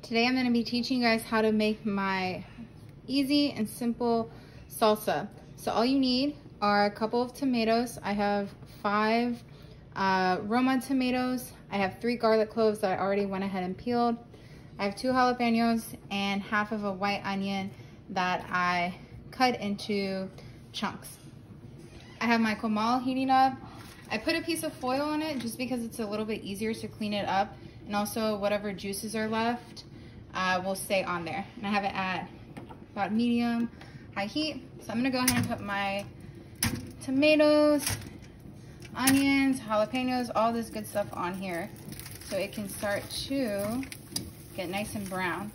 Today I'm going to be teaching you guys how to make my easy and simple salsa. So all you need are a couple of tomatoes. I have 5 Roma tomatoes. I have 3 garlic cloves that I already went ahead and peeled. I have 2 jalapenos and half of a white onion that I cut into chunks. I have my comal heating up. I put a piece of foil on it just because it's a little bit easier to clean it up, and also whatever juices are left will stay on there. And I have it at about medium high heat. So I'm gonna go ahead and put my tomatoes, onions, jalapenos, all this good stuff on here so it can start to get nice and brown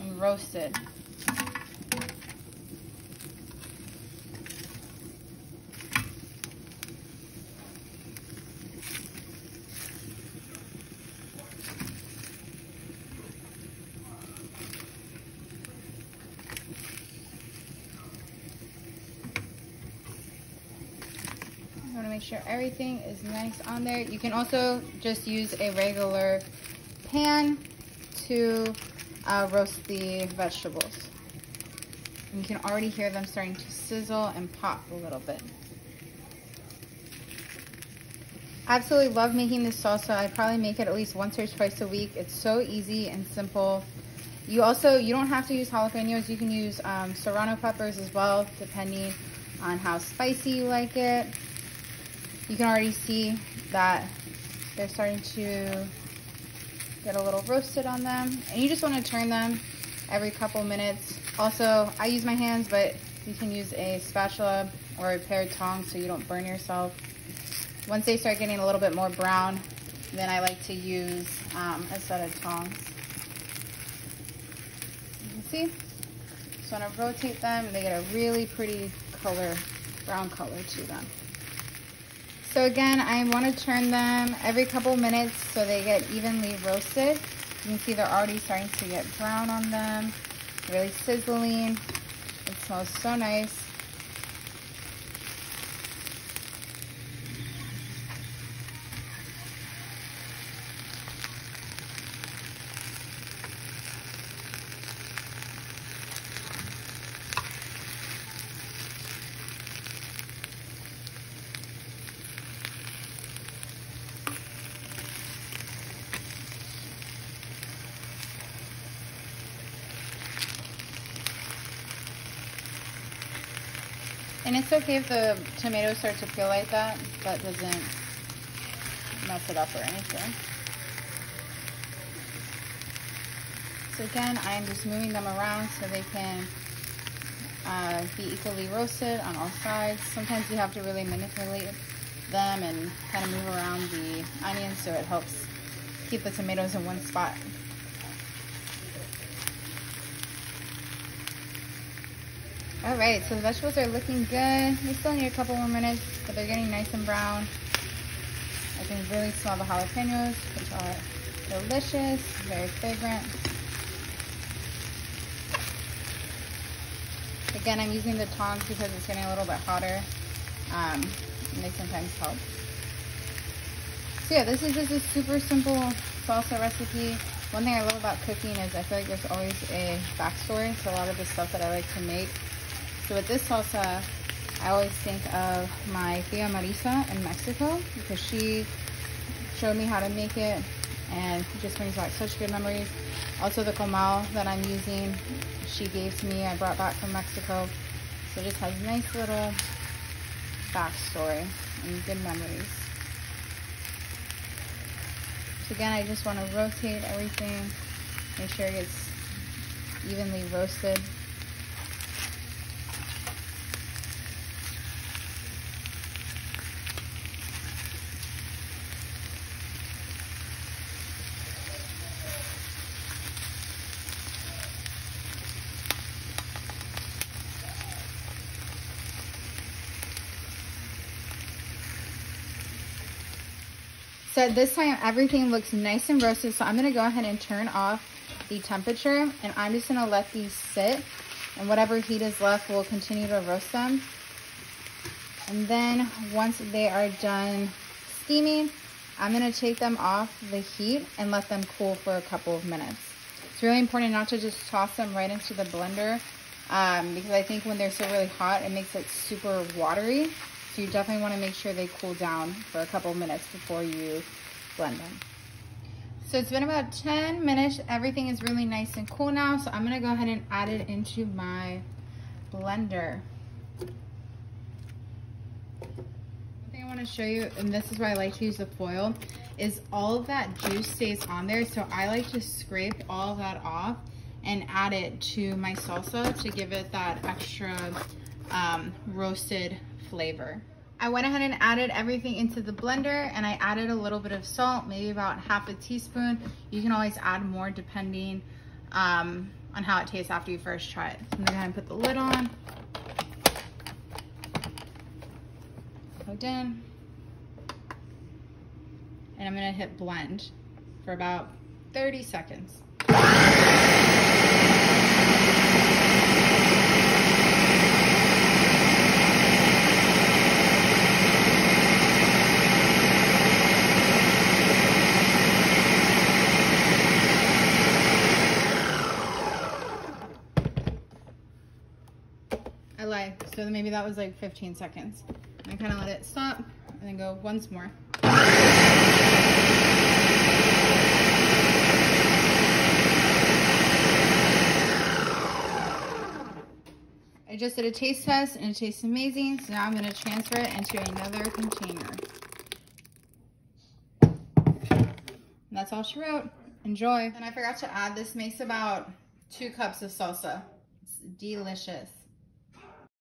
and roasted. I want to make sure everything is nice on there. You can also just use a regular pan to roast the vegetables. And you can already hear them starting to sizzle and pop a little bit. Absolutely love making this salsa. I probably make it at least once or twice a week. It's so easy and simple. You don't have to use jalapenos. You can use serrano peppers as well, depending on how spicy you like it. You can already see that they're starting to get a little roasted on them. And you just want to turn them every couple minutes. Also, I use my hands, but you can use a spatula or a pair of tongs so you don't burn yourself. Once they start getting a little bit more brown, then I like to use a set of tongs. You can see, just want to rotate them. They get a really pretty color, brown color to them. So again, I want to turn them every couple minutes so they get evenly roasted. You can see they're already starting to get brown on them, really sizzling. It smells so nice. And it's okay if the tomatoes start to peel like that. That doesn't mess it up or anything. So again, I'm just moving them around so they can be equally roasted on all sides. Sometimes you have to really manipulate them and kind of move around the onions so it helps keep the tomatoes in one spot. Alright, so the vegetables are looking good. They still need a couple more minutes, but they're getting nice and brown. I can really smell the jalapenos, which are delicious, very fragrant. Again, I'm using the tongs because it's getting a little bit hotter, and they sometimes help. So yeah, this is just a super simple salsa recipe. One thing I love about cooking is I feel like there's always a backstory to a lot of the stuff that I like to make. So with this salsa, I always think of my tia Marisa in Mexico because she showed me how to make it and it just brings back such good memories. Also the comal that I'm using, she gave to me, I brought back from Mexico. So it just has nice little backstory and good memories. So again, I just want to rotate everything, make sure it gets evenly roasted. So at this time, everything looks nice and roasted. So I'm gonna go ahead and turn off the temperature and I'm just gonna let these sit, and whatever heat is left, we'll continue to roast them. And then once they are done steaming, I'm gonna take them off the heat and let them cool for a couple of minutes. It's really important not to just toss them right into the blender because I think when they're still really hot, it makes it super watery. So you definitely want to make sure they cool down for a couple minutes before you blend them. So it's been about 10 minutes. Everything is really nice and cool now. So I'm gonna go ahead and add it into my blender. One thing I wanna show you, and this is why I like to use the foil, is all of that juice stays on there. So I like to scrape all of that off and add it to my salsa to give it that extra roasted flavor. I went ahead and added everything into the blender, and I added a little bit of salt, maybe about half a teaspoon. You can always add more depending on how it tastes after you first try it. So I'm gonna go ahead and put the lid on. Plugged in. And I'm gonna hit blend for about 30 seconds. I lied, so maybe that was like 15 seconds. I kind of let it stop and then go once more. I just did a taste test and it tastes amazing, so now I'm going to transfer it into another container. And that's all she wrote. Enjoy. And I forgot to add, this makes about 2 cups of salsa. It's delicious.